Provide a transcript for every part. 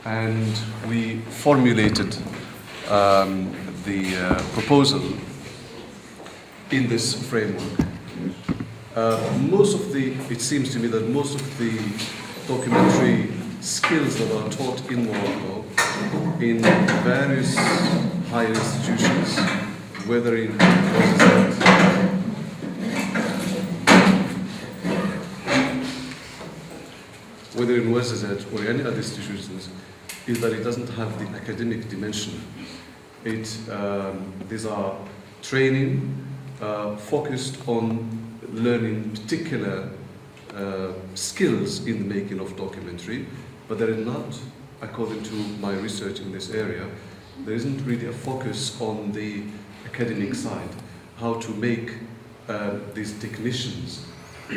and we formulated the proposal in this framework. It seems to me that most of the documentary skills that are taught in Morocco in various higher institutions, whether in Ouazzazate or any other institutions, is that it doesn't have the academic dimension. These are training focused on learning particular skills in the making of documentary, but there is not, according to my research in this area, there isn't really a focus on the academic side, how to make these technicians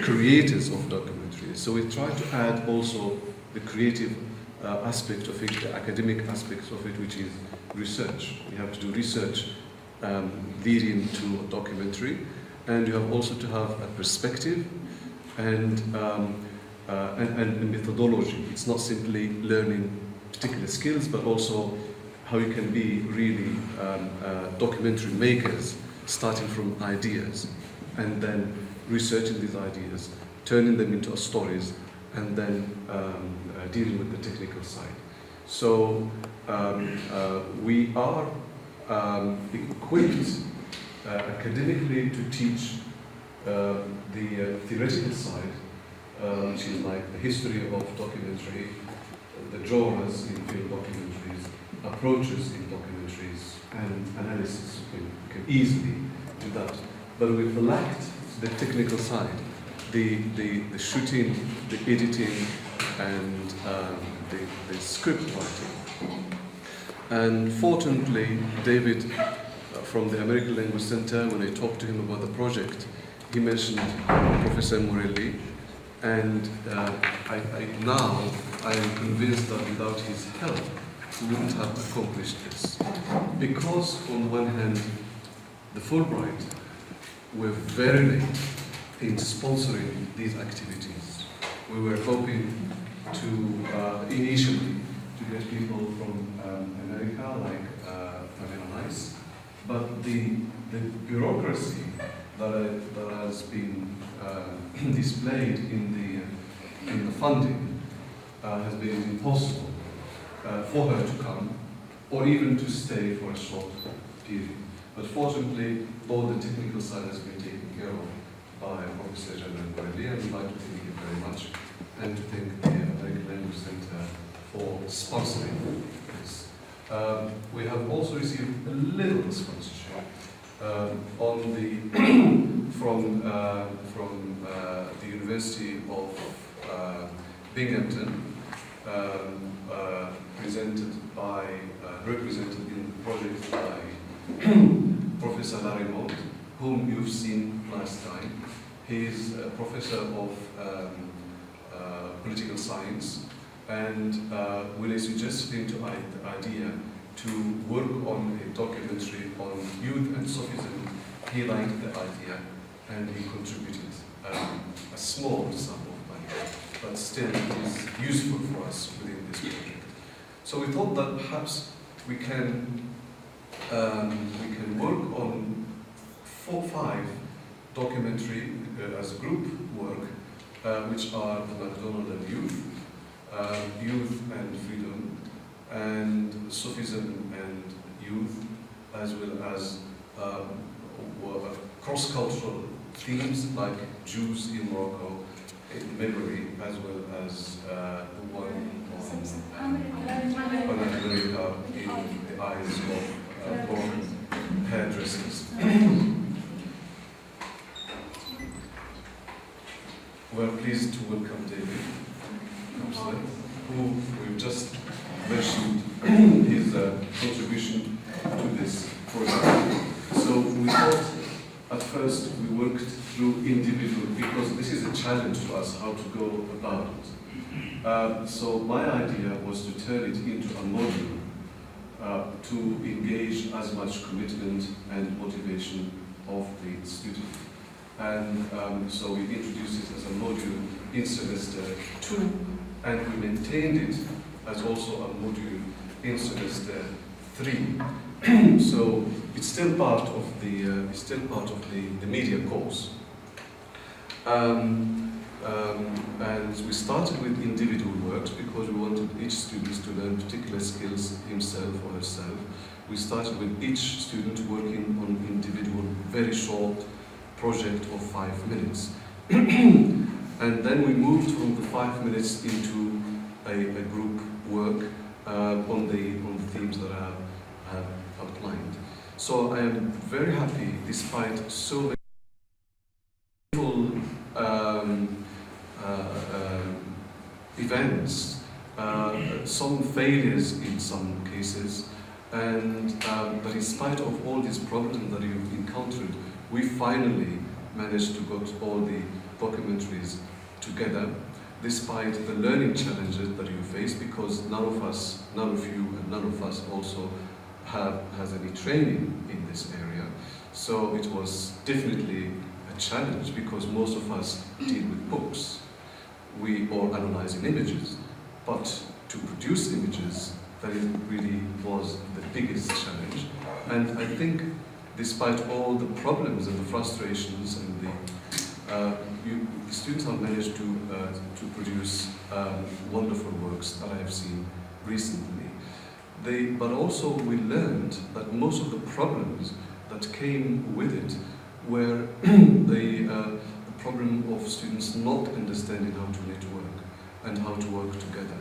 creators of documentaries. So we try to add also the creative aspect of it, the academic aspects of it, which is research. You have to do research leading to a documentary, and you have also to have a perspective and methodology. It's not simply learning particular skills, but also how you can be really documentary makers, starting from ideas, and then researching these ideas, turning them into stories, and then dealing with the technical side. So we are equipped academically to teach the theoretical side, which is like the history of documentary, the genres in film documentaries, approaches in documentaries, and analysis. We can easily do that. But we've lacked the technical side, the shooting, the editing, and the script writing. And fortunately, David from the American Language Center, when I talked to him about the project, he mentioned Professor Morelli, and now I am convinced that without his help, we wouldn't have accomplished this. Because on one hand, the Fulbright were very late in sponsoring these activities. We were hoping to initially to get people from America, like Pamela Nice, but the bureaucracy that has been displayed in the funding has been impossible for her to come, or even to stay for a short period. But fortunately, all the technical side has been taken care of by Professor General Morelli, and I'd like to thank you very much, and to thank the American Language Center for sponsoring this. We have also received a little sponsorship from the University of Binghamton, represented in the project by Professor Larry Mott, whom you've seen last time. He is a professor of political science, and when I suggested him the idea to work on a documentary on youth and Sufism, he liked the idea, and he contributed a small sum of money, but still it is useful for us within this project. So we thought that perhaps we can work on 4 or 5 documentary as a group work, which are the MacDonald and Youth, Youth and Freedom, and Sufism and Youth, as well as cross-cultural themes like Jews in Morocco, in memory, as well as the one on America in the eyes of born hairdressers. We're pleased to welcome David Kamsler, who we've just mentioned his contribution to this project. So we thought at first we worked through individual, because this is a challenge to us how to go about it. So my idea was to turn it into a module to engage as much commitment and motivation of the student. And so we introduced it as a module in semester 2, and we maintained it as also a module in semester 3. So it's still part of the media course. And we started with individual works because we wanted each student to learn particular skills himself or herself. We started with each student working on individual, very short project of 5 minutes. And then we moved from the 5 minutes into a group work on the themes that I have outlined. So I am very happy, despite so many events, some failures in some cases, and but in spite of all these problems that you've encountered, we finally managed to get all the documentaries together, despite the learning challenges that you face, because none of you and none of us also has any training in this area. So it was definitely a challenge because most of us deal with books. Or analyzing images, but to produce images, that really was the biggest challenge. And I think, despite all the problems and the frustrations and the students have managed to produce wonderful works that I have seen recently. But also we learned that most of the problems that came with it were the problem of students not understanding how to network and how to work together.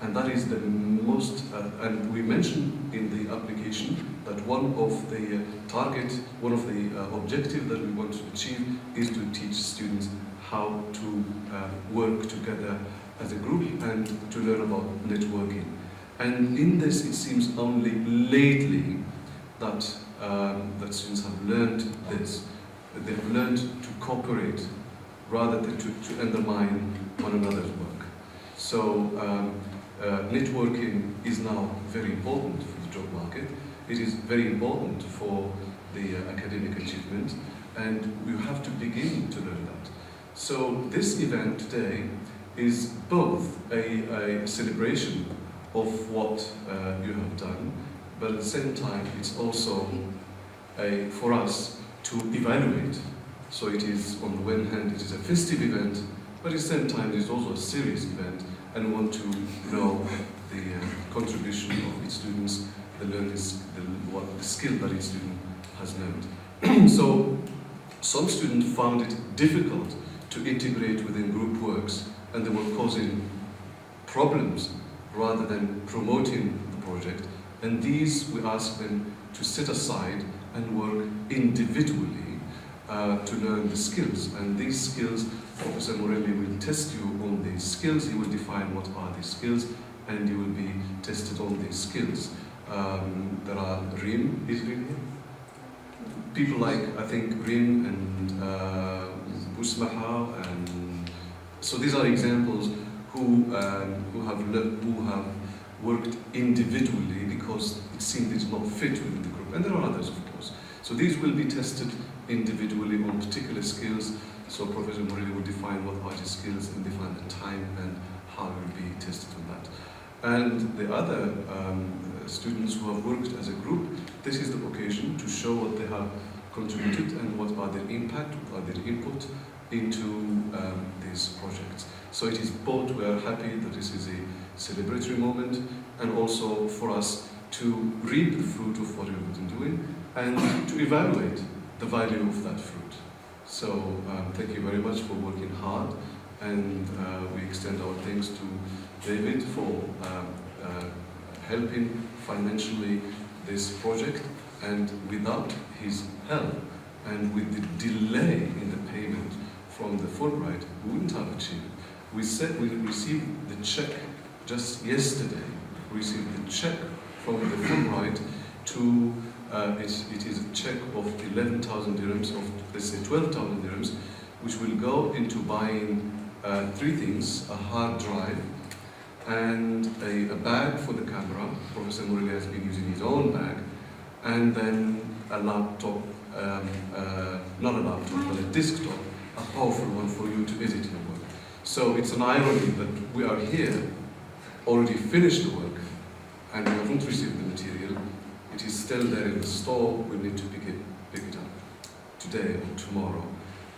And that is the most, and we mentioned in the application that one of the objectives that we want to achieve is to teach students how to work together as a group and to learn about networking. And in this, it seems only lately that students have learned this. They've learned to cooperate rather than to undermine one another's work. So networking is now very important for the job market. It is very important for the academic achievement, and you have to begin to learn that. So this event today is both a celebration of what you have done, but at the same time it's also for us to evaluate. So it is, on the one hand, it is a festive event, but at the same time it is also a serious event, and we want to know the contribution of its students, the skill that each student has learned. So some students found it difficult to integrate within group works, and they were causing problems rather than promoting the project. And these we asked them to set aside and work individually to learn the skills. And these skills, Professor Morelli will test you on these skills. He will define what are these skills, and you will be tested on these skills. There are Rim, is Rim here? People like, I think, Rim and Busmaha, and so these are examples who have worked individually because it seemed it's not fit within the group. And there are others, of course. So these will be tested individually on particular skills. So Professor Morelli will define what are the skills and define the time and how it will be tested on that. And the other students who have worked as a group, this is the occasion to show what they have contributed and what are their impact, what are their input into these projects. So it is both, we are happy that this is a celebratory moment, and also for us to reap the fruit of what we've been doing and to evaluate the value of that fruit. So thank you very much for working hard, and we extend our thanks to David for helping financially this project, and without his help and with the delay in the payment from the Fulbright, we wouldn't have achieved it. We said we received the check just yesterday. We received the check from the Fulbright to, it is a check of 11,000 dirhams, of let's say 12,000 dirhams, which will go into buying 3 things: a hard drive, and a bag for the camera. Professor Morelli has been using his own bag, and then a laptop, not a laptop, but a desktop, a powerful one for you to edit your work. So it's an irony that we are here already finished the work and we haven't received the material, it is still there in the store. We need to pick it up today or tomorrow.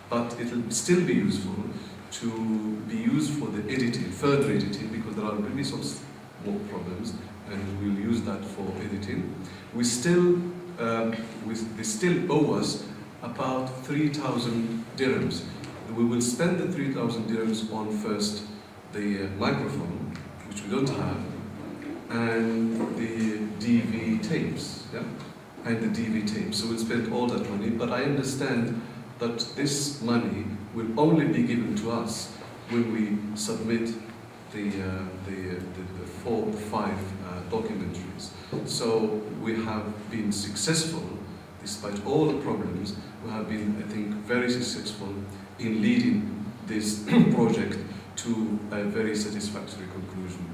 But it will still be useful to be used for the editing, further editing, because there are really some more problems, and we'll use that for editing. They still owe us about 3,000 dirhams. We will spend the 3,000 dirhams on first the microphone, which we don't have, and the DV tapes, yeah? And the DV tapes. So we'll spend all that money, but I understand that this money will only be given to us when we submit the 4 or 5 documentaries. So we have been successful, despite all the problems. We have been, I think, very successful in leading this project to a very satisfactory conclusion.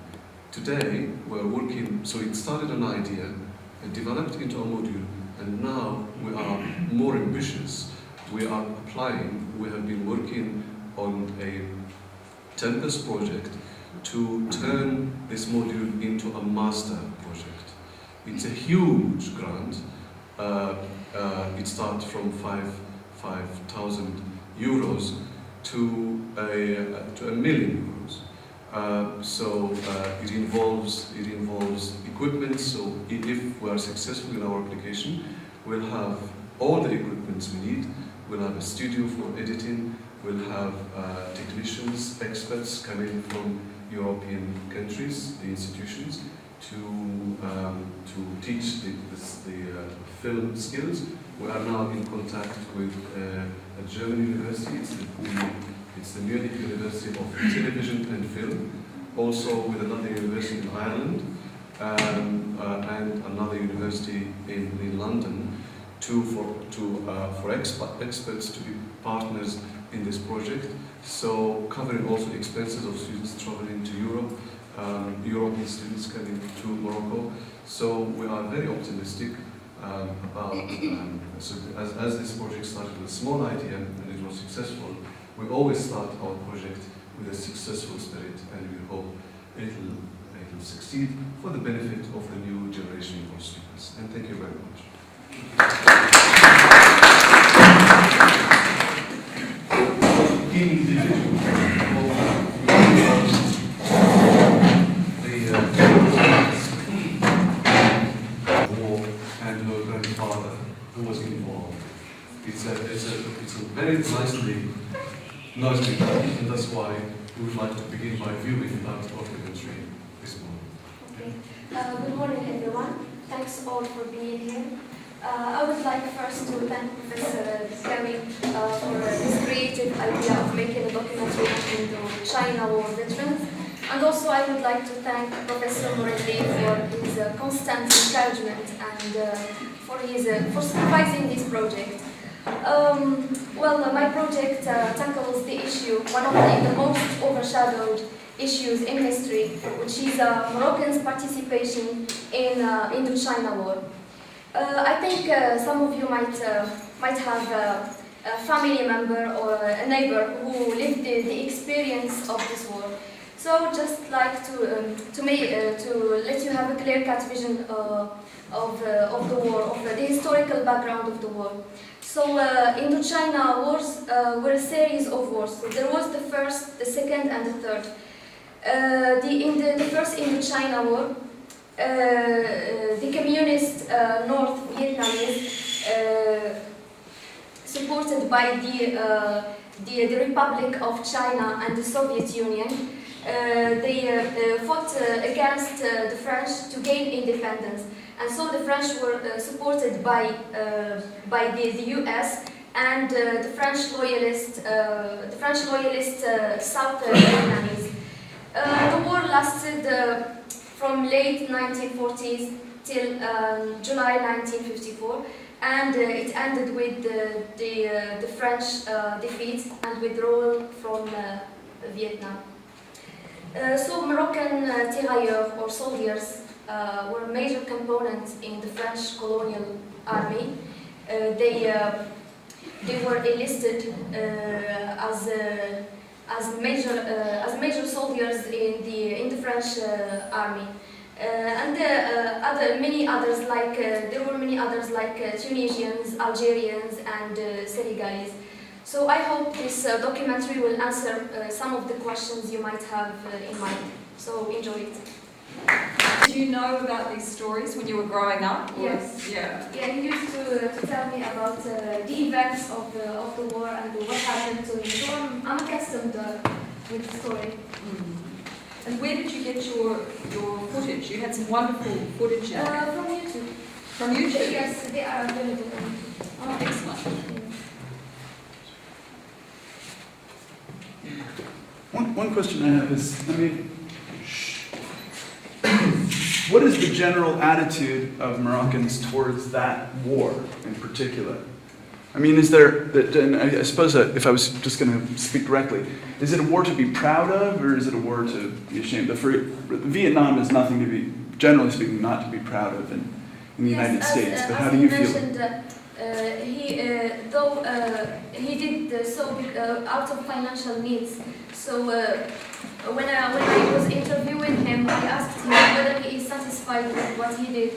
Today, we're working, so it started an idea and developed into a module, and now we are more ambitious. We are applying, we have been working on a Tempest project to turn this module into a master project. It's a huge grant. It starts from 5,000 euros to a million euros. So it involves equipment. So if we are successful in our application, we'll have all the equipment we need. We'll have a studio for editing. We'll have technicians, experts coming from European countries, the institutions, to teach the film skills. We are now in contact with a German university. It's the Munich University of Television and Film. Also with another university in Ireland and another university in London. For experts to be partners in this project, so covering also expenses of students traveling to Europe, European students coming to Morocco. So we are very optimistic about, so as this project started with a small idea and it was successful, we always start our project with a successful spirit, and we hope it'll succeed for the benefit of the new generation of students. And thank you very much. War and her grandfather who was involved. It's a very nicely done, and that's why we would like to begin by viewing that documentary this morning. Okay. Good morning, everyone. Thanks all for being here. I would like first to thank Professor Gary for his creative idea of making a documentary into China war veterans. And also I would like to thank Professor Morelli for his constant encouragement and for supervising this project. My project tackles the issue, one of the most overshadowed issues in history, which is Moroccan's participation in Indochina War. I think some of you might have a family member or a neighbor who lived the experience of this war. So just like to let you have a clear-cut vision of the war, of the historical background of the war. So Indochina wars were a series of wars. So there was the first, the second, and the third. In the first Indochina war, the communist North Vietnamese, supported by the Republic of China and the Soviet Union, they fought against the French to gain independence. And so the French were supported by the US and the French loyalist South Vietnamese. The war lasted from late 1940s till July 1954, and it ended with the French defeat and withdrawal from Vietnam. So Moroccan tirailleurs or soldiers were a major component in the French colonial army. They were enlisted as major soldiers in the French army. And many others like there were many others like Tunisians, Algerians, and Senegalese. So I hope this documentary will answer some of the questions you might have in mind. So enjoy it. Did you know about these stories when you were growing up? Or? Yes. Yeah. Yeah, he used to tell me about the events of the war and what happened to him. So I'm accustomed with the story. Mm. And where did you get your footage? You had some wonderful footage. From YouTube. From YouTube? Yes, they are available on YouTube. Oh, excellent. One question I have is, I mean, what is the general attitude of Moroccans towards that war in particular? I mean, is there, and I suppose that if I was just going to speak directly, is it a war to be proud of, or is it a war to be ashamed of? Vietnam is nothing to be, generally speaking, not to be proud of in the United States, but how do you feel? He did so out of financial needs. So when I was interviewing him, I asked him whether he is satisfied with what he did,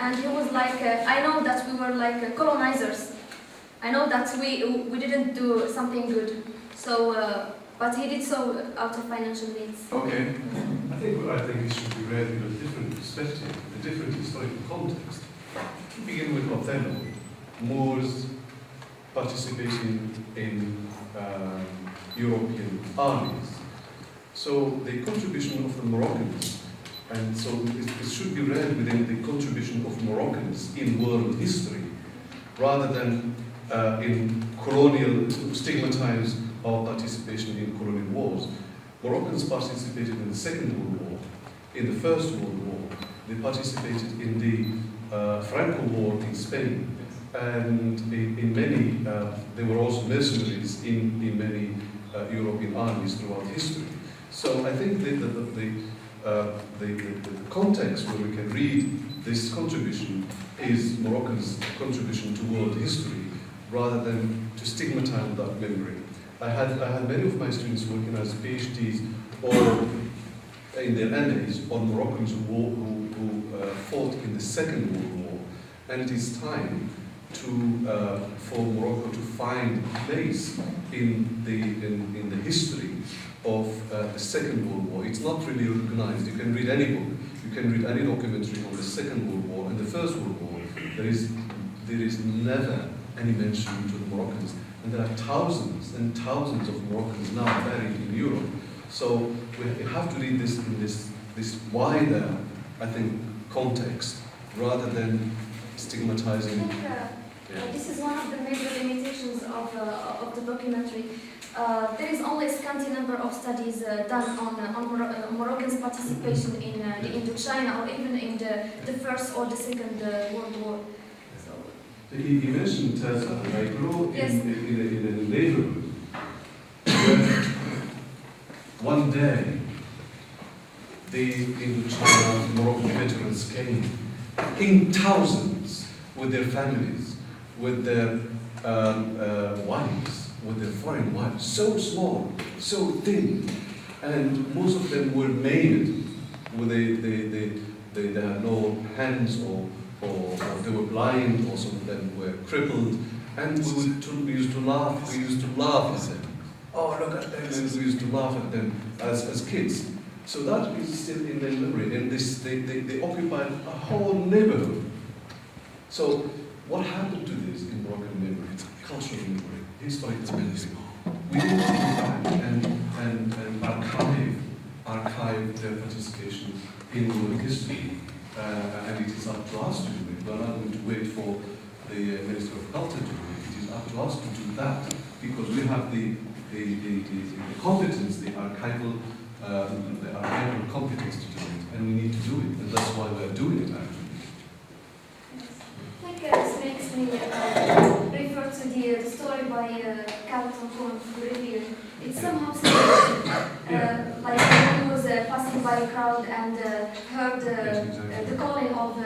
and he was like, "I know that we were like colonizers. I know that we didn't do something good. So, but he did so out of financial needs." Okay. I think it should be read in a different perspective, a different historical context. To begin with Othello, Moors participating in European armies. So the contribution of the Moroccans, and so it should be read within the contribution of Moroccans in world history, rather than in colonial, stigmatize our participation in colonial wars. Moroccans participated in the Second World War, in the First World War. They participated in the Franco War in Spain, and in many, they were also mercenaries in many European armies throughout history. So I think that the context where we can read this contribution is Moroccan's contribution to world history, rather than to stigmatize that memory. I had many of my students working as PhDs or in their MAs on Moroccans who fought in the Second World War, and it is time for Morocco to find a place in the history of the Second World War. It's not really recognized. You can read any book, you can read any documentary on the Second World War and the First World War. There is never any mention to the Moroccans, and there are thousands and thousands of Moroccans now buried in Europe. So we have to read this in this wider, I think, context, rather than stigmatizing. I think this is one of the major limitations of the documentary. There is only a scanty number of studies done on Moroccan's participation in the Indochina, or even in the First or the Second World War. He mentioned Tessa. I grew Yes. in a neighborhood where one day the Indochina Moroccan veterans came in thousands with their families, with their wives, with their foreign wives, so small, so thin, and most of them were maimed. They had no hands, or they were blind, or some of them were crippled, and we used to laugh. We used to laugh at them. Oh, look at them! And we used to laugh at them as kids. So that is still in their memory, and they occupied a whole neighborhood. So what happened to this in Moroccan memory? It's cultural memory, historical memory. We need to go back and archive their participation in world history, and it is up to us to do it. We are not going to wait for the Minister of Culture to do it. It is up to us to do that, because we have the competence, the archival competence to do it, and we need to do it, and that's why we are doing it actually. I think this makes me refer to the story by Carlton Cohen, It's somehow similar, like when he was passing by a crowd and heard the calling of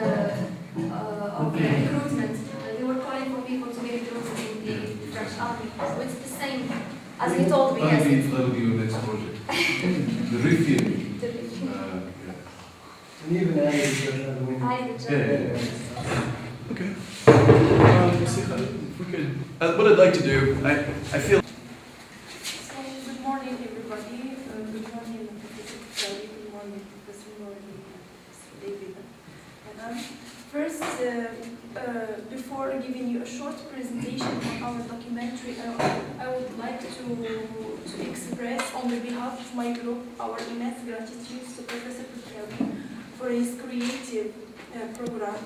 recruitment. They were calling for people to be recruited in the French army. So it's the same as he told me. That'll Yes. be your next project. The refilm. Yeah. And even I did Okay. If we could, what I'd like to do, I feel. So, good morning, everybody. Good morning, Professor Kelly. Good morning, Professor Morley, Professor David. And first, before giving you a short presentation on our documentary, I would like to express on the behalf of my group our immense gratitude to Professor Kelly for his creative program,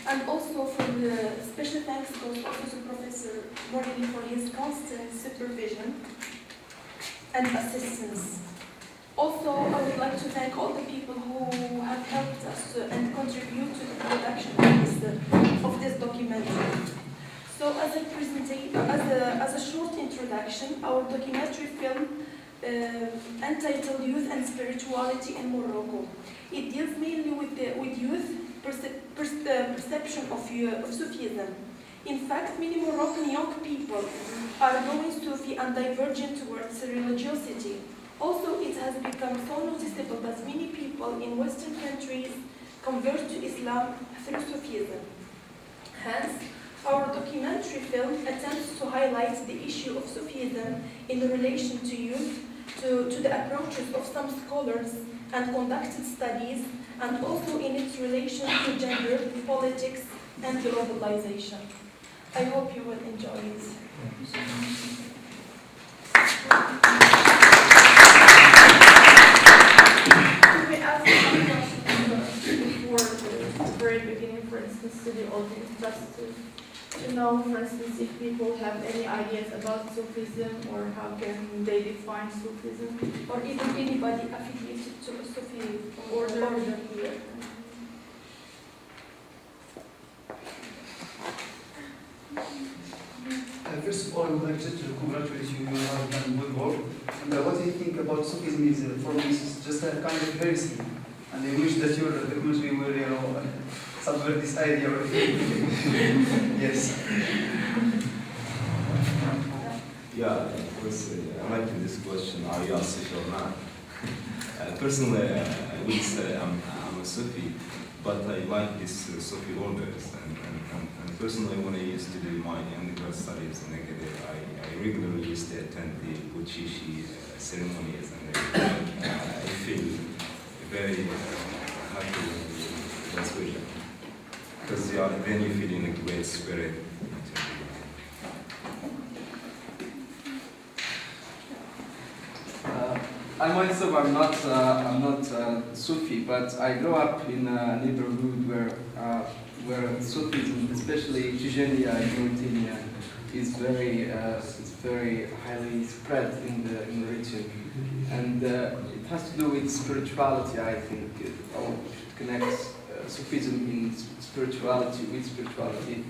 and also for the special thanks goes also to Professor Morley for his constant supervision and assistance. Also, I would like to thank all the people who have helped us and contribute to the production of this documentary. So, as a short introduction, our documentary film entitled "Youth and Spirituality in Morocco." It deals mainly with youth perception of Sufism. In fact, many Moroccan young people are going Sufi and divergent towards religiosity. Also, it has become so noticeable that many people in Western countries convert to Islam through Sufism. Hence, our documentary film attempts to highlight the issue of Sufism in relation to youth, to the approaches of some scholars and conducted studies, and also in its relation to gender, politics, and globalization. I hope you will enjoy it. We ask some questions before the very beginning, for instance, to the audience, just to know, for instance, if people have any ideas about Sufism or how can they define Sufism, Or even anybody affiliated to a Sufi order here. First of all, I would like just to congratulate you. You have done good work. And what do you think about Sufism is, for me, is just a kind of heresy. And I wish that your documentary will, subvert this idea. Yes. Yeah, of course, I like this question, are you a Sufi or not? Personally, I would say I'm a Sufi, but I like these Sufi orders. And personally, when I used to do my undergrad studies in Agadir, I regularly used to attend the Buchishi ceremonies, and I feel very happy with this vision. Because then you feel in a great spirit. I myself, I'm not Sufi, but I grew up in a neighborhood where Sufism, especially Chechnya in Mauritania, is very highly spread in the region, and it has to do with spirituality. I think it should connect Sufism in spirituality with spirituality.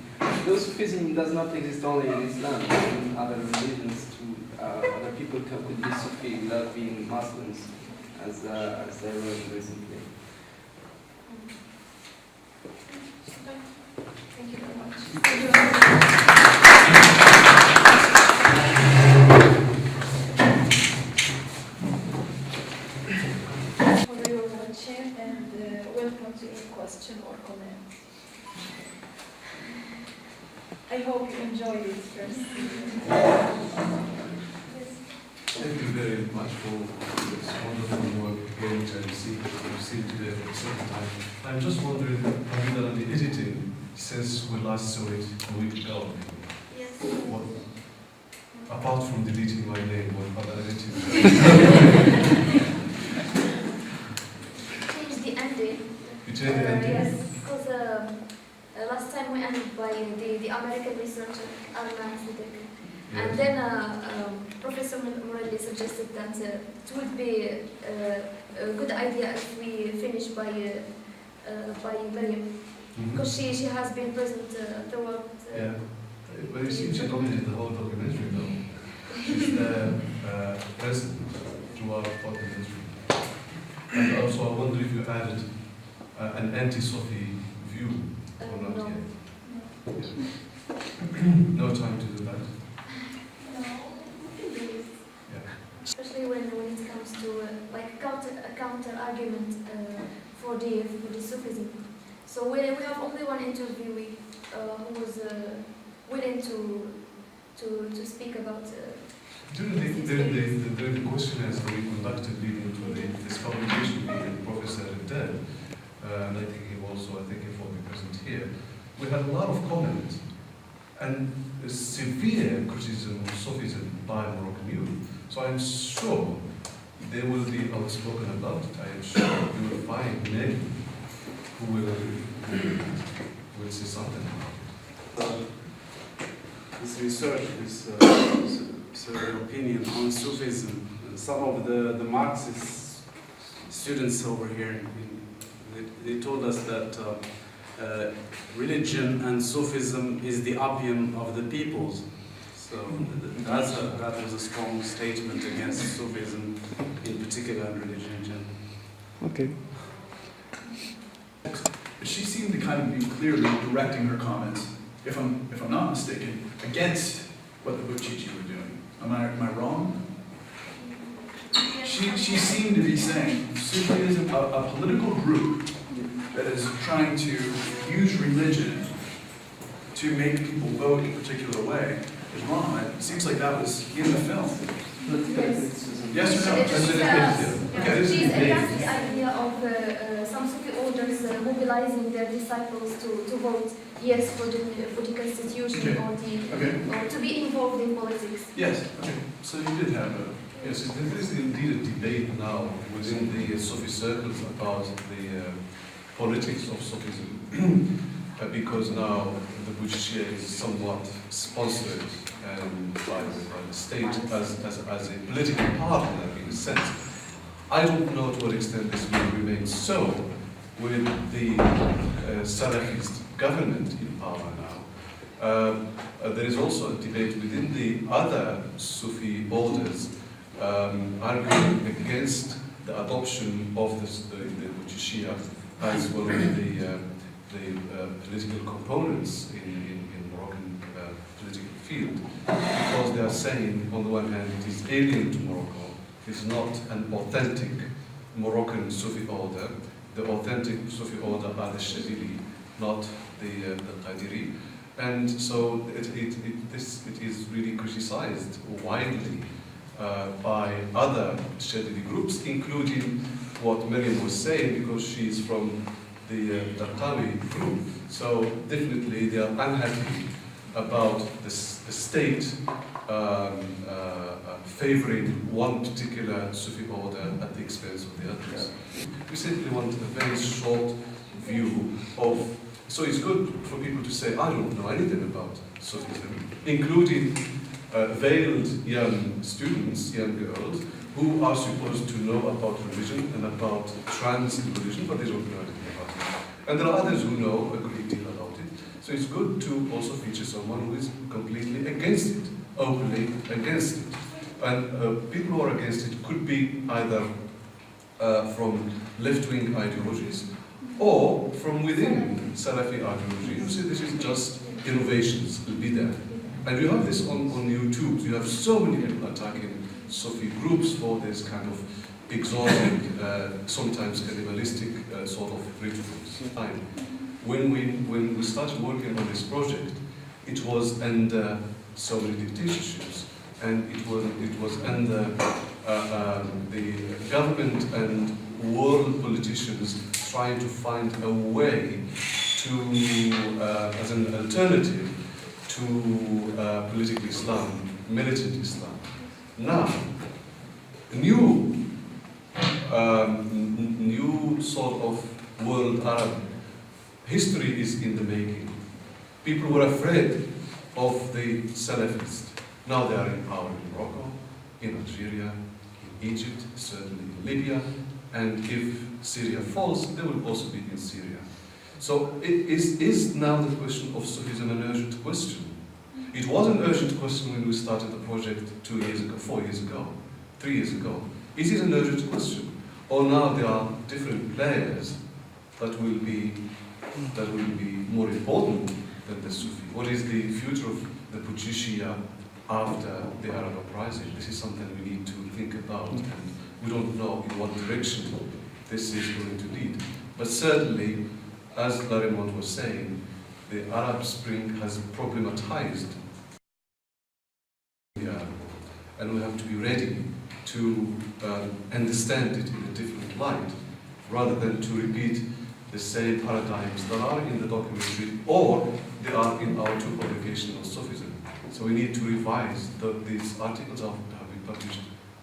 Though Sufism does not exist only in Islam, in other religions too. Other people could be Sufi without being Muslims, as I learned recently. Thank you very much. for your watching, and welcome to any question or comment. I hope you enjoyed it first. Thank you very much for this wonderful work again, which I received today for the second time. I'm just wondering, have you done any editing since we last saw it a week ago? Yes. What, apart from deleting my name, what other editing? Change the ending. You changed the ending? Yes, because last time we ended by the American researcher, Arman Siddiq. And then Professor Morelli suggested that it would be a good idea if we finish by Maryam, because she has been present throughout. Yeah, but you see, she dominated the whole documentary, though. She's present throughout the documentary. And also, I wonder if you added an anti-Sophie view or not No. yet. Yeah. No time to do that. argument for the Sufism. So we have only one interviewee who was willing to speak about. During the questionnaires that we conducted leading to this publication, the professor did, and I think he also, I think he will be present here, we had a lot of comments and severe criticism of Sufism by Moroccan youth. So I'm sure they will be outspoken about it. I am sure you will find many who will say something about it. This research, this opinion on Sufism, some of the Marxist students over here, they told us that religion and Sufism is the opium of the peoples. So that was a strong statement against Sufism in particular and religion in general. Okay. She seemed to kind of be clearly directing her comments, if I'm not mistaken, against what the Bouchichi were doing. Am I wrong? She seemed to be saying Sufism, a political group that is trying to use religion to make people vote in a particular way, is wrong. It seems like that was in the film. Yes or no? She's against the idea of some Sufi orders mobilizing their disciples to vote yes for the constitution or to be involved in politics. Yes. Okay. So you did have yes, there is indeed a debate now within the Sufi circles about the politics of Sufism, because now the Bouchichi is somewhat sponsored by the state as a political partner in a sense. I don't know to what extent this will remain so with the Salafist government in power now. There is also a debate within the other Sufi orders arguing against the adoption of the Bouchichi as well as the political components in Moroccan political field, because they are saying, on the one hand, it is alien to Morocco, it is not an authentic Moroccan Sufi order. The authentic Sufi order are the Shadili, not the Qadiri. And so it is really criticized widely by other Shadili groups, including what Miriam was saying, because she is from the Darqawi group. So definitely they are unhappy about the state favoring one particular Sufi order at the expense of the others. We simply want a very short view of, so it's good for people to say, I don't know anything about Sufism, including veiled young students, young girls, who are supposed to know about religion and about trans religion, but they don't know anything about it. And there are others who know a great deal about it. So it's good to also feature someone who is completely against it, openly against it. And people who are against it could be either from left-wing ideologies or from within Salafi ideology. You see, this is just innovations, will be there. And you have this on YouTube. You have so many people attacking Sufi groups for this kind of exotic, sometimes cannibalistic sort of rituals. When we started working on this project, it was under so many dictatorships, and it was under the government and world politicians trying to find a way to, as an alternative to political Islam, militant Islam. Now, new sort of world Arab history is in the making. People were afraid of the Salafists. Now they are in power in Morocco, in Algeria, in Egypt, certainly in Libya, and if Syria falls, they will also be in Syria. So is now the question of Sufism an urgent question? It was an urgent question when we started the project 2 years ago, 4 years ago, 3 years ago. Is it an urgent question? Or now there are different players that will be more important than the Sufi? What is the future of the Bouchichi after the Arab uprising? This is something we need to think about, and we don't know in what direction this is going to lead. But certainly, as Larimont was saying, the Arab Spring has problematized the Arab world, and we have to be ready to understand it in a different light, rather than to repeat the same paradigms that are in the documentary or they are in our two publications on Sufism. So we need to revise these articles have been published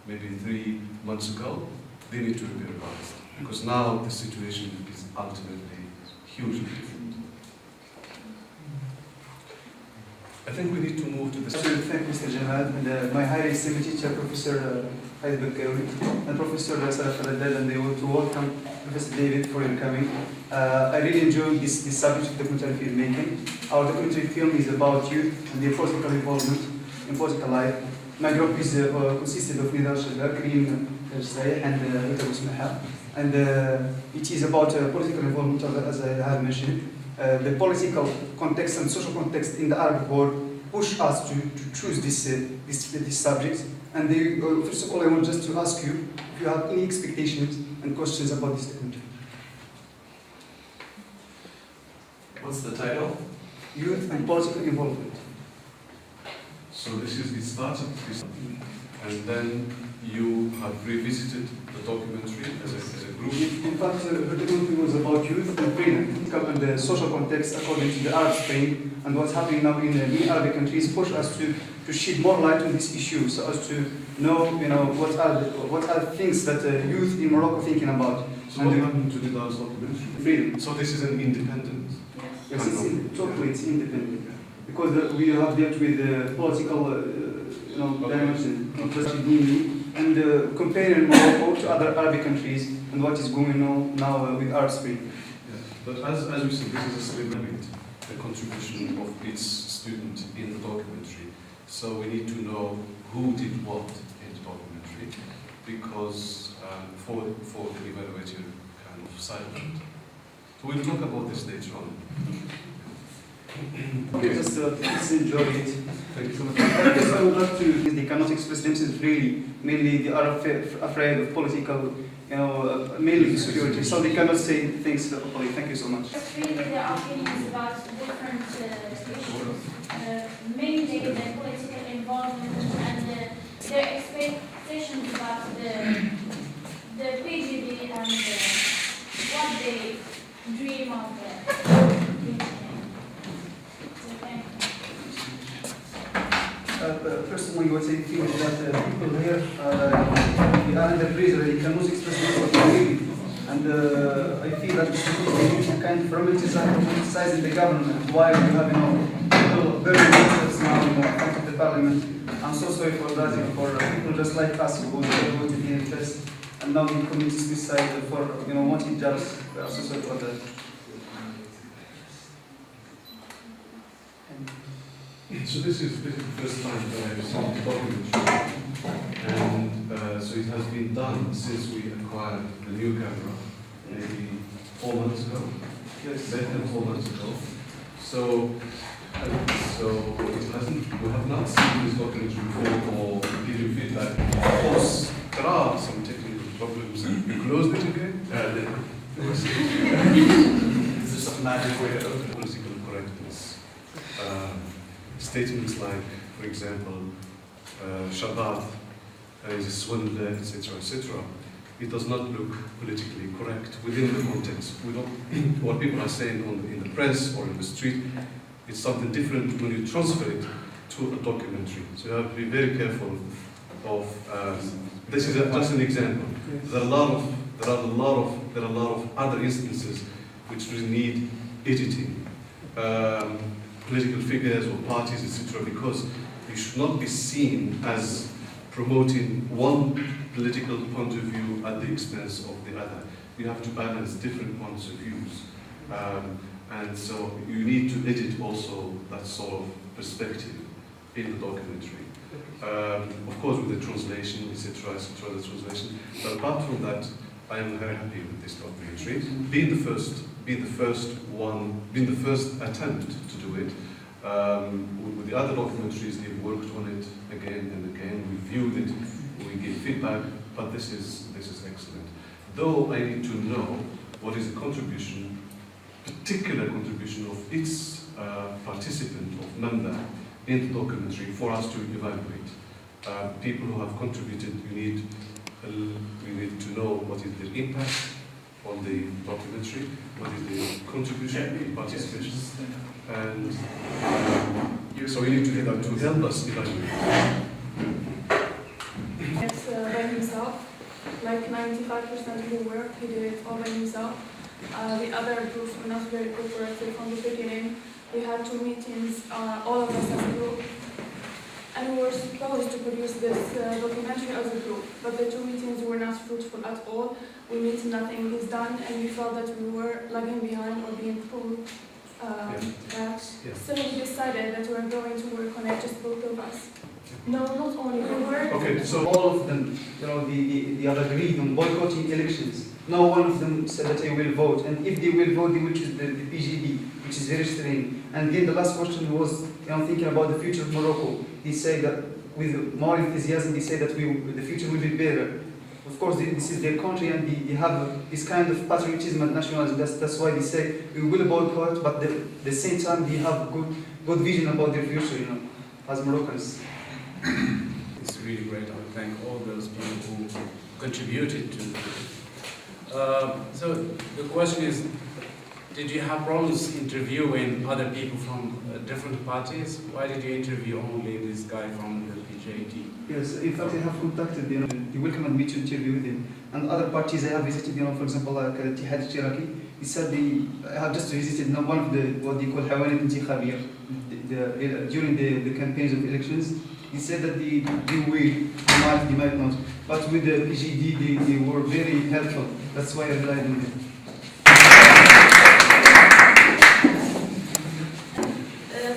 maybe 3 months ago. They need to be revised because now the situation is ultimately hugely different. I think we need to move to the... Thank you, Mr. Jamal, and my higher esteemed teacher, Professor Haidar Bakawi, and Professor Salaf Al-Haddad, and they want to welcome Professor David for your coming. I really enjoyed this subject of documentary filmmaking. Our documentary film is about youth and their political involvement in political life. My group is consisted of Nidal Shadar, Karim Sayeh, and Rita Busmaha. And it is about political involvement, as I have mentioned. The political context and social context in the Arab world push us to choose this subject. And first of all, I want just to ask you if you have any expectations and questions about this documentary. What's the title? Youth and political involvement. So it started this, and then you have revisited the documentary as a group. In fact, the documentary was about youth and freedom, and the social context according to the Arab Spring, and what's happening now in many Arabic countries push us to shed more light on this issue, so as to know, what are things that youth in Morocco thinking about. So what happened to the documentary? Freedom. So this is an independent. Yes, it's independent. Because we have dealt with the political, dimension, and comparing Morocco to other Arabic countries and what is going on now with Arab Spring. Yeah. But as we said, this is a celebrate the contribution of each student in the documentary. So we need to know who did what in the documentary, because for the evaluative kind of side of it. So we'll talk about this later on. Okay. Just enjoy it. Thank you so much. I would like to, they cannot express themselves freely. Mainly they are afraid of political, mainly security. So they cannot say things properly. Thank you so much. Really, there are opinions about different issues, mainly the political involvement and their expectations about the PGB and what they dream of. Personally, what I feel is that people here they are under pressure, they cannot express themselves freely. And I feel that they need to kind of romanticize the government while you have people burning themselves now in front of the parliament. I'm so sorry for that, for people just like us who go to be in first and now we commit suicide for wanting jobs. I'm so sorry for that. So this is the first time that I've seen the documentary, and so it has been done since we acquired the new camera, maybe 4 months ago. Yes. Less than 4 months ago. So it hasn't. We have not seen this documentary before or give you feedback. Of course, there are some technical problems. We closed it again. It's just a magic way to open political correctness. Statements like, for example, Shabbat is a swindler, etc., etc. It does not look politically correct within the context. We don't, what people are saying in the press or in the street, it's something different when you transfer it to a documentary. So you have to be very careful of. This is just an example. There are a lot of other instances which really need editing. Political figures or parties, etc., because you should not be seen as promoting one political point of view at the expense of the other. You have to balance different points of views. And so you need to edit also that sort of perspective in the documentary. Of course with the translation, etc., the translation. But apart from that, I am very happy with this documentary. Being the first attempt to do it. With the other documentaries, they've worked on it again and again. We viewed it, we gave feedback, but this is excellent. though I need to know what is the contribution, particular contribution of each participant or member in the documentary for us to evaluate. People who have contributed, we need to know what is their impact on the documentary, what is the contribution in participation, and so we need to do that to help us evaluate. It's by himself, like 95% of the work he did it all by himself. The other groups were not very cooperative from the beginning. We had 2 meetings, all of us as a group, and we were supposed to produce this documentary as a group, but the 2 meetings were not fruitful at all. We meet, nothing is done, and we felt that we were lagging behind or being pulled back. So we decided that we were going to work on it, just both of us. No, not only we were. Okay, so all of them, they have agreed on boycotting elections. No one of them said that they will vote, and if they will vote, they will choose the PGD, which is very strange. And then the last question was, thinking about the future of Morocco. They say that with more enthusiasm, they say that the future will be better. Of course, this is their country, and they have this kind of patriotism and nationalism. That's why they say we will boycott, but at the same time, they have good vision about their future, as Moroccans. It's really great. I would thank all those people who contributed to it. So the question is, did you have problems interviewing other people from different parties? Why did you interview only this guy from the PJD? Yes, in fact, I have contacted, they welcomed me to interview with them. And other parties I have visited, for example, like Tihad Shiraki, he said I have just visited one of the, what they call Hawanat Intikhabiyya, during the campaigns of elections. He said that they might not. But with the PGD, they were very helpful. That's why I relied on them.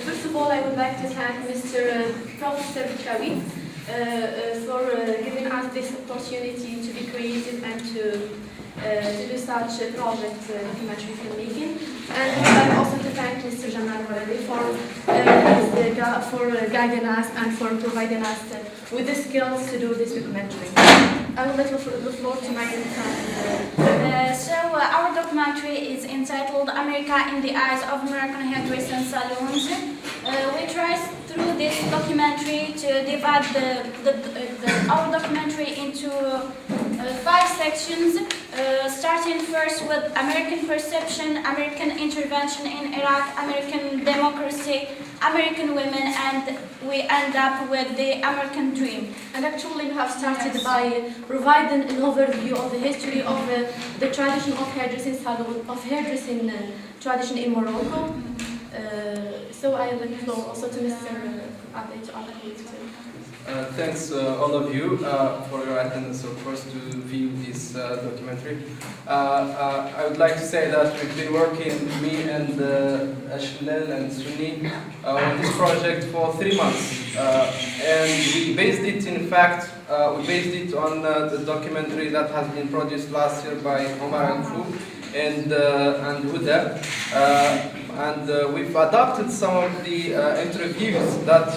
First of all, I would like to thank Mr. Professor Kawi for giving us this opportunity to be creative and to do such a project, documentary filmmaking. And I would like also to thank Mr. Jamal Waladi for guiding us and for providing us with the skills to do this documentary. I will let the floor to my friend. So our documentary is entitled America in the Eyes of Moroccan Hairdressing Salons. We try through this documentary to divide our documentary into 5 sections, starting first with American perception, American intervention in Iraq, American democracy, American women, and we end up with the American dream. And actually we have started by providing an overview of the history of the tradition of hairdressing salon, tradition in Morocco. So I will give the floor also to Mr. Abed to Thanks all of you for your attendance, of course, to view this documentary. I would like to say that we've been working, me and Ashlel and Sunni, on this project for 3 months. And we based it, in fact, on the documentary that has been produced last year by Omar Al-Fou and Huda. And we've adopted some of the interviews that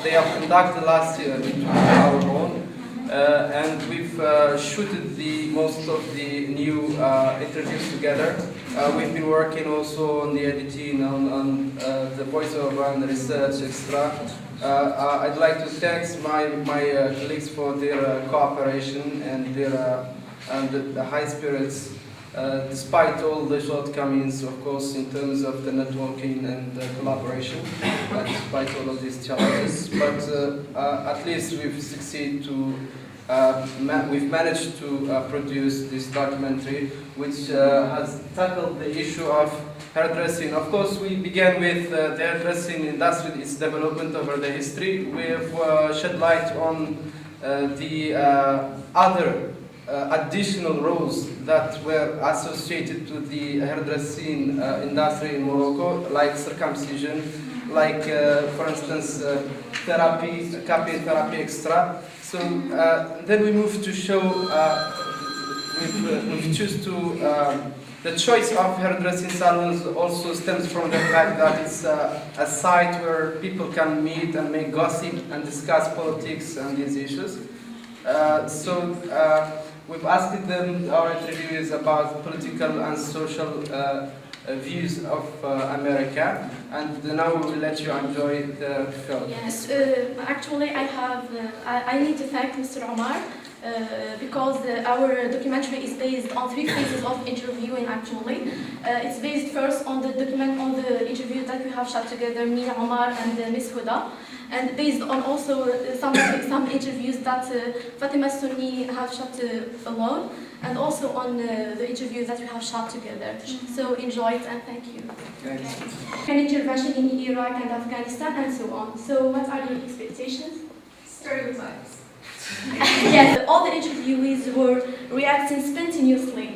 they have conducted last year into our own, and we've shooted most of the new interviews together. We've been working also on the editing, on the voiceover and the research, etc. I'd like to thank my colleagues for their cooperation and the high spirits. Despite all the shortcomings, of course, in terms of the networking and the collaboration, despite all of these challenges, but at least we've succeeded to, we've managed to produce this documentary, which has tackled the issue of hairdressing. Of course, we began with the hairdressing industry, its development over the history. We've shed light on the other additional roles that were associated to the hairdressing industry in Morocco, like circumcision, like, for instance, therapy, capillary therapy, extra. So then we moved to show, we've choose to, the choice of hairdressing salons also stems from the fact that it's a site where people can meet and make gossip and discuss politics and these issues. we've asked them, our interviewees, about political and social views of America, and now we will let you enjoy the film. Yes, actually I need to thank Mr. Omar because our documentary is based on 3 phases of interviewing actually. It's based first on the interview that we have shot together, me, Omar and Ms. Huda, and based on also some interviews that Fatima Sunni have shot alone, and also on the interviews that we have shot together. So enjoy it and thank you. An intervention in Iraq and Afghanistan and so on. So what are your expectations? Stereotypes. Yes, all the interviewees were reacting spontaneously,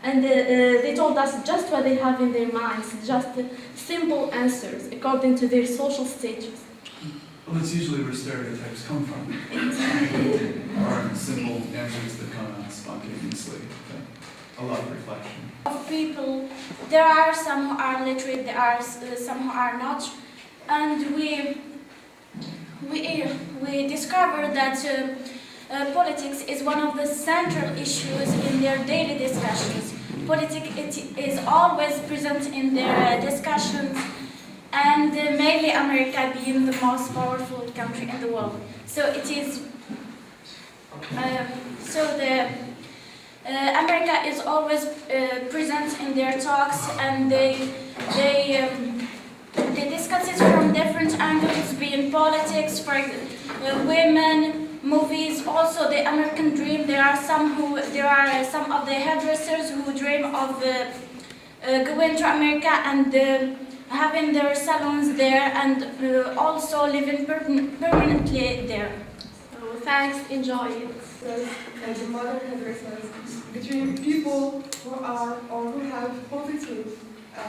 and they told us just what they have in their minds, just simple answers according to their social status. Well, that's usually where stereotypes come from. Or simple answers that come out spontaneously. A lot of reflection. Of people, there are some who are literate, there are some who are not, and we discovered that politics is one of the central issues in their daily discussions. Politics is always present in their discussions, and mainly America being the most powerful country in the world. So it is. America is always present in their talks, and they discuss it from different angles, being politics, for women, movies, also the American dream. There are some of the hairdressers who dream of going to America and having their salons there, and also living permanently there. So thanks, enjoy it. And the modern hairdressers between people who are or who have positive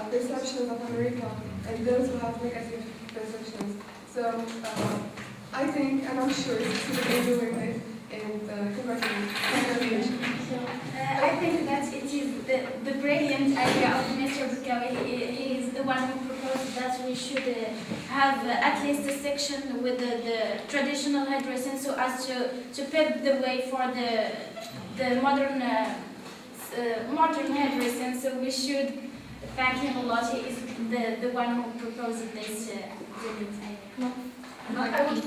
perceptions of America and those who have negative perceptions. So I think, and I'm sure you're doing it, and congratulations. I think that it is the brilliant idea of Mr. Bukawi. He is the one who proposed that we should have at least a section with the traditional hairdressing, so as to pave the way for the modern hairdressing. So we should thank him a lot. He is the one who proposed this brilliant idea. I would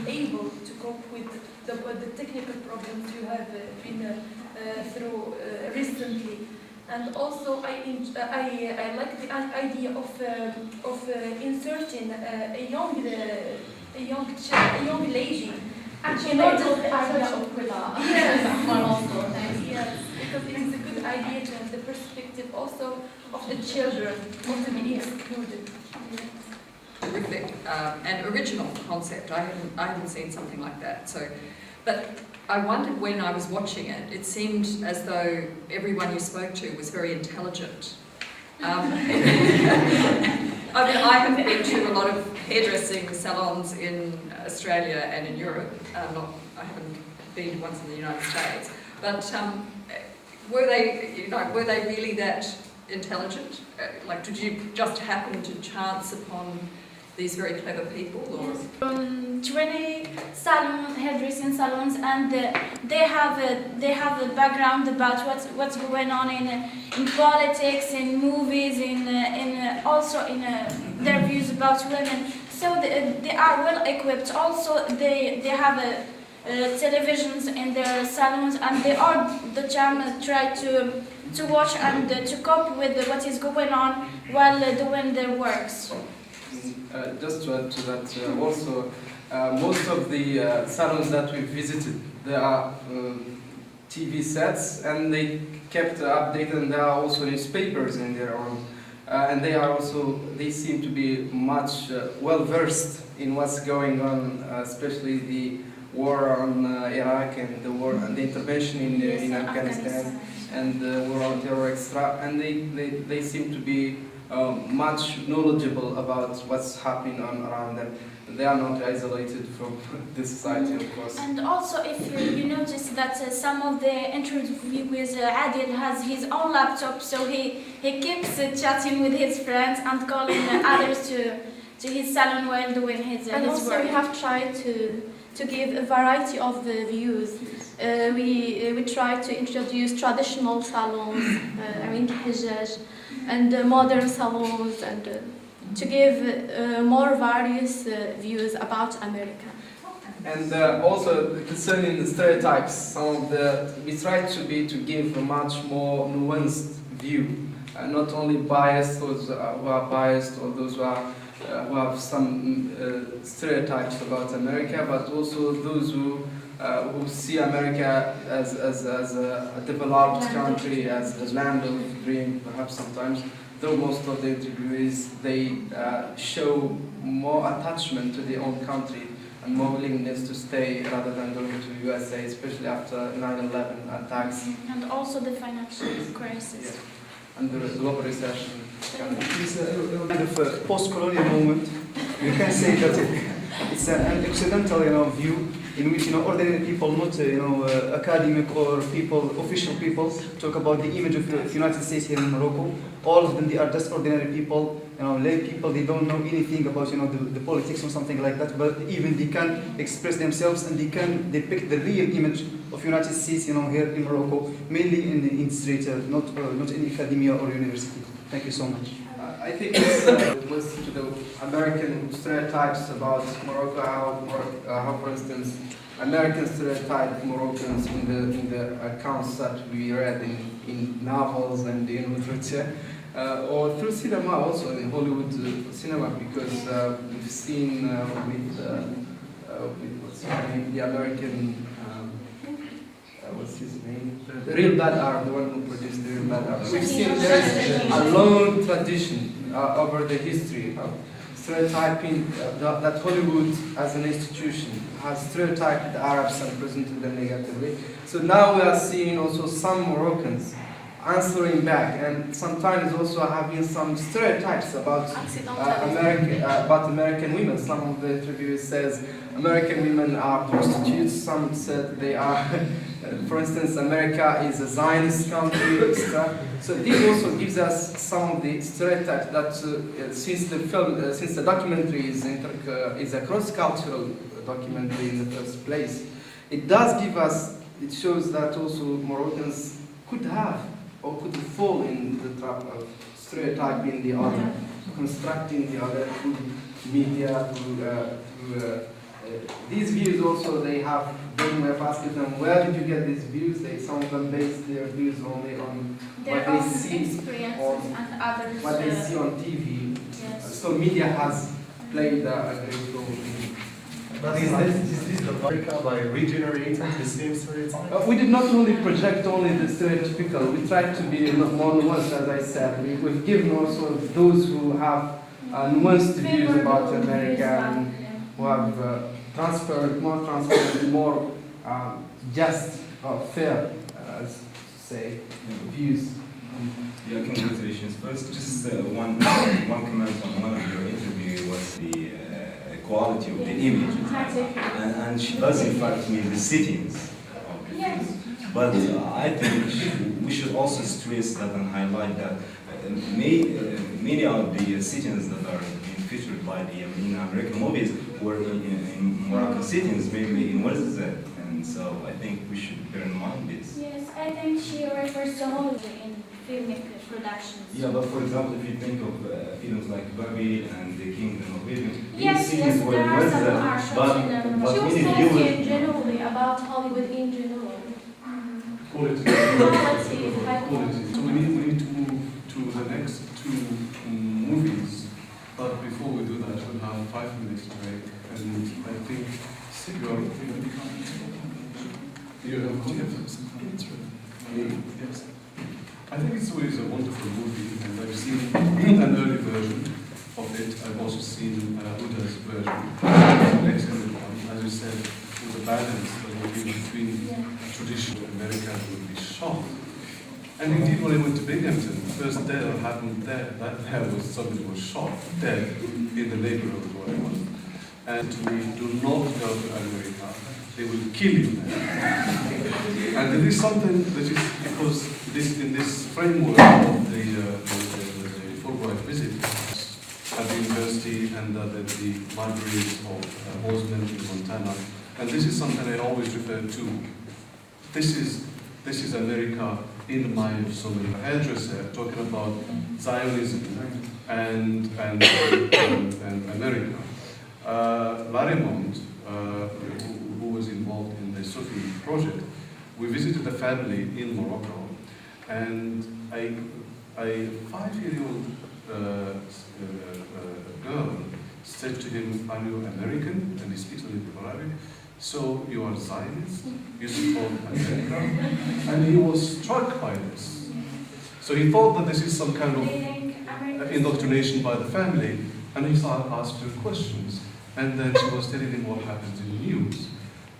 be able to cope with the technical problems you have been through recently, and also I like the idea of inserting a young lady. Actually, the idea of Kula. Yes, because it is a good idea to have the perspective also of the children not to be excluded. Terrific and original concept. I haven't seen something like that. So, but I wondered when I was watching it. It seemed as though everyone you spoke to was very intelligent. I mean, I have been to a lot of hairdressing salons in Australia and in Europe. I haven't been once in the United States. But were they really that intelligent? Like, did you just happen to chance upon these very clever people, or? From 20 hairdressing salons, and they have a background about what's going on in politics, in movies, also in their views about women. So they are well equipped. Also, they have televisions in their salons, and they are the time try to watch and to cope with what is going on while doing their works. Just to add to that, also, most of the salons that we visited, there are TV sets, and they kept updated, and there are also newspapers in their own. And they seem to be much well-versed in what's going on, especially the war on Iraq and the war and the intervention in Afghanistan and the war on terror, etc. And they seem to be much knowledgeable about what's happening around them. They are not isolated from the society, of course. And also, if you notice that some of the interviewees, Adil has his own laptop, so he keeps chatting with his friends and calling others to his salon while doing his and also work. we have tried to give a variety of the views. We try to introduce traditional salons, hijaj, and modern salons, and to give more various views about America. And also concerning the stereotypes, we try to give a much more nuanced view, not only biased those who are biased or those who have some stereotypes about America, but also those who see America as a developed country, as the land of dream, perhaps sometimes. Though most of the interviewees, they show more attachment to their own country and more willingness to stay rather than going to USA, especially after 9/11 attacks. And also the financial crisis. Yeah. And the global recession. It's a kind of a post-colonial moment. You can say that it's an occidental, view in which, ordinary people, not, academic or official people, talk about the image of the United States here in Morocco. All of them, they are just ordinary people, lay people. They don't know anything about, the politics or something like that. But even they can express themselves and they can depict the real image of United States, here in Morocco, mainly in the street, not in academia or university. Thank you so much. I think it's was to the American stereotypes about Morocco, how for instance, Americans stereotype Moroccans in the accounts that we read in novels and in literature, or through cinema also, in Hollywood cinema, because we've seen with what's his name, the American, what's his name? The Real Bad Arab, the one who produced the Real Bad Arab. We've seen there's a long tradition over the history of stereotyping that Hollywood as an institution has stereotyped the Arabs and presented them negatively. So now we are seeing also some Moroccans answering back, and sometimes also having some stereotypes about American women. Some of the interviewers says American women are prostitutes. Some said they are, for instance, America is a Zionist country, etc. So this also gives us some of the stereotypes that since the documentary is a cross-cultural documentary in the first place, it does give us. It shows that also Moroccans could have or could fall in the trap of stereotyping the other, constructing the other through media, through these views also they have, when we have asked them, where did you get these views? Some of them base their views only on their what own they see experiences and others. what they see on TV. Yes. So media has played a great role in. But is this America by regenerating the same stereotypes? We did not only project only the stereotypical, we tried to be more nuanced, as I said. We've given also those who have nuanced views about America and who have more transparent, more just or fair, say, views. Yeah, congratulations. First, just one comment on one of your interviews was the quality of the image, and she does in fact mean the settings of the film. But I think we should also stress that and highlight that many of the settings that are being featured by the American movies were in Moroccan settings, maybe in Wales, and so I think we should bear in mind this. Yes, I think she refers to Hollywood in filmic productions. Yeah, but for example, if you think of films like Barbie and The Kingdom of Heaven, yes, there are some are shot in them. She was talking generally about Hollywood in general. Quality. Quality. So we need to move to the next two movies. But before we do that, we'll have 5 minutes break. And I think you have confidence. Yes. I think it's always a wonderful movie, and I've seen an early version of it. I've also seen Uda's version. It's an excellent one. As you said, with the balance that will be between traditional America would be shot. And indeed, when I went to Binghamton, the first day that happened there, was somebody was shot dead in the neighborhood where I was. And we do not go to America, they will kill you there. And it is something that is, because in this framework of the Fulbright visit at the university and the libraries of Bozeman in Montana, And this is something I always refer to. This is America in the mind of so many hairdresser talking about Zionism and America. Larimond, who was involved in the Sufi project, we visited a family in Morocco, and a 5-year-old girl said to him, "Are you American?" And he speaks a little bit of Arabic. "So you are Zionist? You support America?" And he was struck by this. So he thought that this is some kind of indoctrination by the family, and he started asking her questions. And then she was telling him what happens in the news.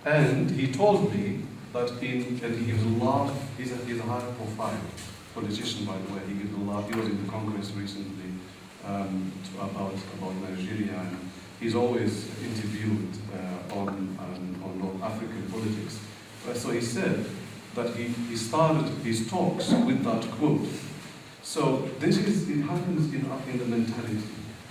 And he told me that and he gives a lot, he's a high-profile politician, by the way. He gives a lot. He was in the Congress recently about Nigeria, and he's always interviewed on North African politics. So he said that he started his talks with that quote. So it happens in the mentality,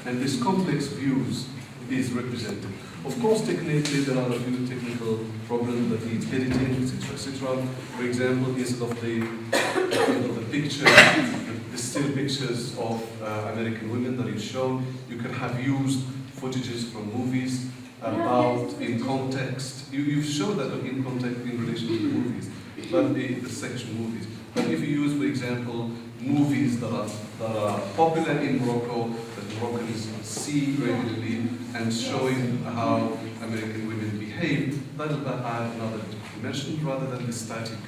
and this complex views is represented. Of course, technically there are a few technical problems that needs editing, etc., etc. For example, instead of the picture, the still pictures of American women that is shown, you can have used footages from movies about in context. You've shown that in context in relation to the movies, but the section movies. But if you use, for example, movies that are popular in Morocco, that Moroccans see regularly, and showing how American women behave, that add another dimension rather than the static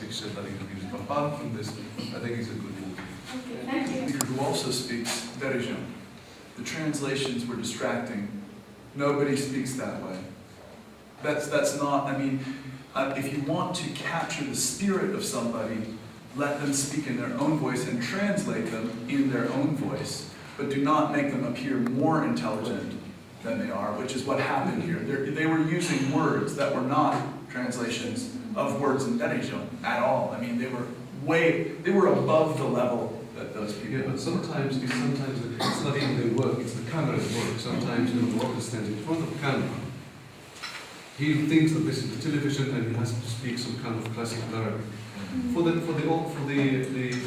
picture that is used. But apart from this, I think it's a good movie. Okay, thank you. Speaker who also speaks Derijan. The translations were distracting. Nobody speaks that way. That's not, I mean, if you want to capture the spirit of somebody, let them speak in their own voice and translate them in their own voice, but do not make them appear more intelligent than they are, which is what happened here. They were using words that were not translations of words in Derijan at all. I mean, they were above the level that those people. Yeah, but sometimes it's not even their work, it's the camera's work. Sometimes the Moroccan stands in front of the camera. He thinks that this is the television and he has to speak some kind of classical Arabic. For the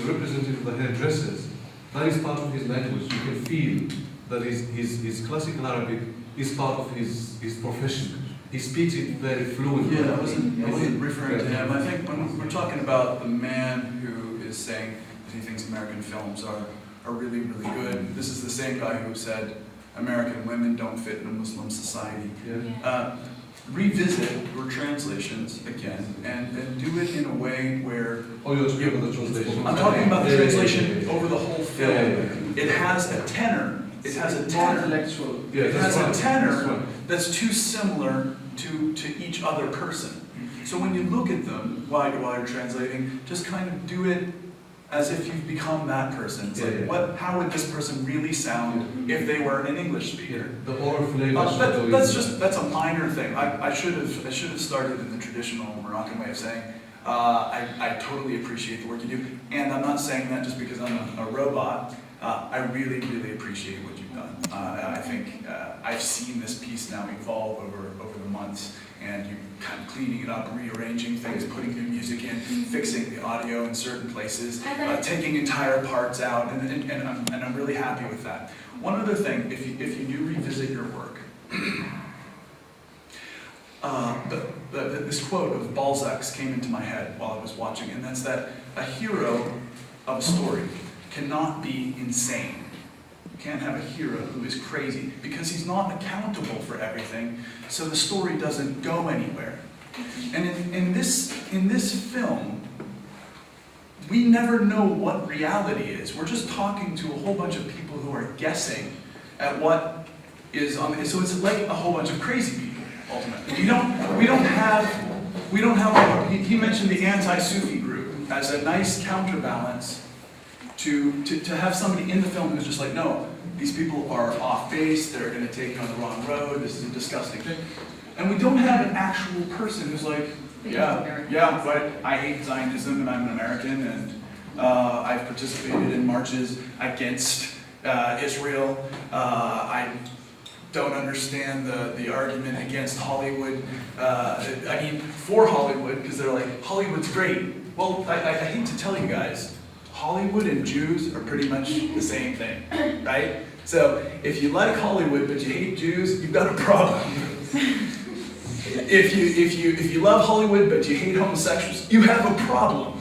representative of the hairdressers, that is part of his language. You can feel that his classical Arabic is part of his profession. He speaks it very fluently. Yeah, I wasn't referring to him. I think when we're talking about the man who is saying that he thinks American films are really, really good, this is the same guy who said American women don't fit in a Muslim society. Yeah. Revisit your translations again and do it in a way where... Oh, you're talking about the translation. I'm talking about the translation over the whole film. It has a tenor. It has a tenor. Intellectual. Yeah, it has right. a tenor that's too similar to each other person. So when you look at them while you're translating, just kind of do it as if you've become that person. It's how would this person really sound if they were an English speaker? The oral flavor. That's a minor thing. I should have started in the traditional Moroccan way of saying, I totally appreciate the work you do, and I'm not saying that just because I'm a robot. I really, really appreciate what you've done. I think I've seen this piece now evolve over the months, and you kind of cleaning it up, rearranging things, putting new music in, fixing the audio in certain places, taking entire parts out, and I'm really happy with that. One other thing, if you do revisit your work, this quote of Balzac's came into my head while I was watching, and that's that a hero of a story cannot be insane. You can't have a hero who is crazy because he's not accountable for everything, so the story doesn't go anywhere. And in this film, we never know what reality is. We're just talking to a whole bunch of people who are guessing at what is on. So it's like a whole bunch of crazy people. Ultimately, we don't have. He mentioned the anti-Sufi group as a nice counterbalance to have somebody in the film who's just like, no, these people are off base, they're going to take you on the wrong road, this is a disgusting thing. And we don't have an actual person who's like, yeah, but I hate Zionism and I'm an American and I've participated in marches against Israel. don't understand the argument against Hollywood. I mean, for Hollywood, because they're like, Hollywood's great. Well, I hate to tell you guys, Hollywood and Jews are pretty much the same thing, right? So if you like Hollywood but you hate Jews, you've got a problem. If you love Hollywood but you hate homosexuals, you have a problem.